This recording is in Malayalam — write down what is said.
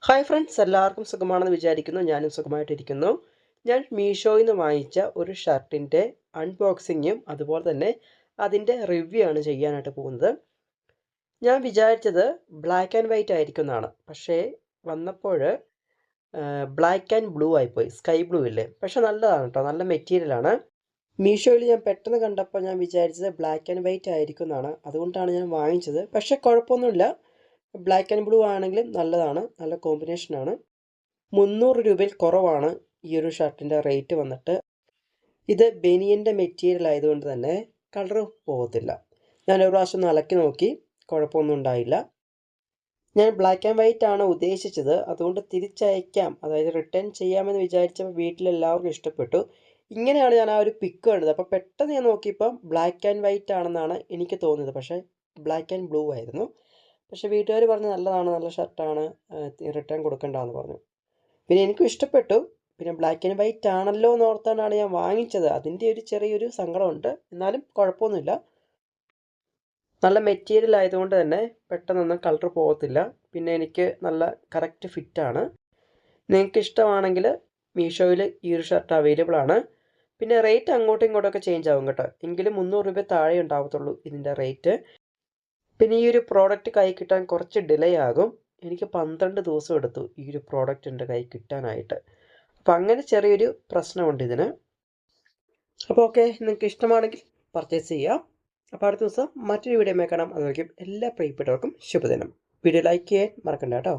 ഹായ് ഫ്രണ്ട്സ്, എല്ലാവർക്കും സുഖമാണെന്ന് വിചാരിക്കുന്നു. ഞാനും സുഖമായിട്ടിരിക്കുന്നു. ഞാൻ മീഷോയിൽ നിന്ന് വാങ്ങിച്ച ഒരു ഷർട്ടിൻ്റെ അൺബോക്സിങ്ങും അതുപോലെ തന്നെ അതിൻ്റെ റിവ്യൂ ആണ് ചെയ്യാനായിട്ട് പോകുന്നത്. ഞാൻ വിചാരിച്ചത് ബ്ലാക്ക് ആൻഡ് വൈറ്റ് ആയിരിക്കും എന്നാണ്. പക്ഷേ വന്നപ്പോൾ ബ്ലാക്ക് ആൻഡ് ബ്ലൂ ആയിപ്പോയി. സ്കൈ ബ്ലൂ ഇല്ലേ, പക്ഷെ നല്ലതാണ് കേട്ടോ, നല്ല മെറ്റീരിയലാണ്. മീഷോയിൽ ഞാൻ പെട്ടെന്ന് കണ്ടപ്പോൾ ഞാൻ വിചാരിച്ചത് ബ്ലാക്ക് ആൻഡ് വൈറ്റ് ആയിരിക്കും എന്നാണ്. അതുകൊണ്ടാണ് ഞാൻ വാങ്ങിച്ചത്. പക്ഷേ കുഴപ്പമൊന്നുമില്ല, ബ്ലാക്ക് ആൻഡ് ബ്ലൂ ആണെങ്കിലും നല്ലതാണ്, നല്ല കോമ്പിനേഷനാണ്. 300 രൂപയിൽ കുറവാണ് ഈ ഒരു ഷർട്ടിൻ്റെ റേറ്റ് വന്നിട്ട്. ഇത് ബനിയൻ്റെ മെറ്റീരിയൽ ആയതുകൊണ്ട് തന്നെ കളർ പോകത്തില്ല. ഞാൻ ഒരു പ്രാവശ്യം ഒന്ന് അലക്കി നോക്കി, കുഴപ്പമൊന്നും ഉണ്ടായില്ല. ഞാൻ ബ്ലാക്ക് ആൻഡ് വൈറ്റ് ആണ് ഉദ്ദേശിച്ചത്, അതുകൊണ്ട് തിരിച്ചയക്കാം, അതായത് റിട്ടേൺ ചെയ്യാമെന്ന് വിചാരിച്ചപ്പോൾ വീട്ടിലെല്ലാവർക്കും ഇഷ്ടപ്പെട്ടു. ഇങ്ങനെയാണ് ഞാൻ ആ ഒരു പിക്ക് കണ്ടത്. അപ്പോൾ പെട്ടെന്ന് ഞാൻ നോക്കിയപ്പോൾ ബ്ലാക്ക് ആൻഡ് വൈറ്റ് ആണെന്നാണ് എനിക്ക് തോന്നിയത്, പക്ഷേ ബ്ലാക്ക് ആൻഡ് ബ്ലൂ ആയിരുന്നു. പക്ഷേ വീട്ടുകാർ പറഞ്ഞു നല്ലതാണ്, നല്ല ഷർട്ടാണ്, റിട്ടേൺ കൊടുക്കണ്ടെന്ന് പറഞ്ഞു. പിന്നെ എനിക്കും ഇഷ്ടപ്പെട്ടു. പിന്നെ ബ്ലാക്ക് ആൻഡ് വൈറ്റ് ആണല്ലോ എന്ന് ഓർത്താണ് ഞാൻ വാങ്ങിച്ചത്. അതിൻ്റെ ഒരു ചെറിയൊരു സങ്കടമുണ്ട്, എന്നാലും കുഴപ്പമൊന്നുമില്ല. നല്ല മെറ്റീരിയൽ ആയതുകൊണ്ട് തന്നെ പെട്ടെന്നൊന്നും കളർ പോകത്തില്ല. പിന്നെ എനിക്ക് നല്ല കറക്റ്റ് ഫിറ്റാണ്. നിങ്ങൾക്ക് ഇഷ്ടമാണെങ്കിൽ മീഷോയിൽ ഈ ഒരു ഷർട്ട് അവൈലബിൾ ആണ്. പിന്നെ റേറ്റ് അങ്ങോട്ടും ഇങ്ങോട്ടൊക്കെ ചേഞ്ച് ആവും കേട്ടോ, എങ്കിലും 300 രൂപ താഴെ ഉണ്ടാവത്തുള്ളൂ ഇതിൻ്റെ റേറ്റ്. പിന്നെ ഈ ഒരു പ്രോഡക്റ്റ് കൈ കിട്ടാൻ കുറച്ച് ഡിലേ ആകും. എനിക്ക് 12 ദിവസം എടുത്തു ഈ ഒരു പ്രോഡക്റ്റ് എൻ്റെ കൈ കിട്ടാനായിട്ട്. അപ്പോൾ അങ്ങനെ ചെറിയൊരു പ്രശ്നമുണ്ട് ഇതിന്. അപ്പോൾ ഓക്കെ, നിങ്ങൾക്ക് ഇഷ്ടമാണെങ്കിൽ പർച്ചേസ് ചെയ്യാം. അപ്പോൾ അടുത്ത ദിവസം മറ്റൊരു വീഡിയോ കാണാം. അതുവരെയും എല്ലാ പ്രിയപ്പെട്ടവർക്കും ശുഭദിനം. വീഡിയോ ലൈക്ക് ചെയ്യാൻ മറക്കണ്ട കേട്ടോ.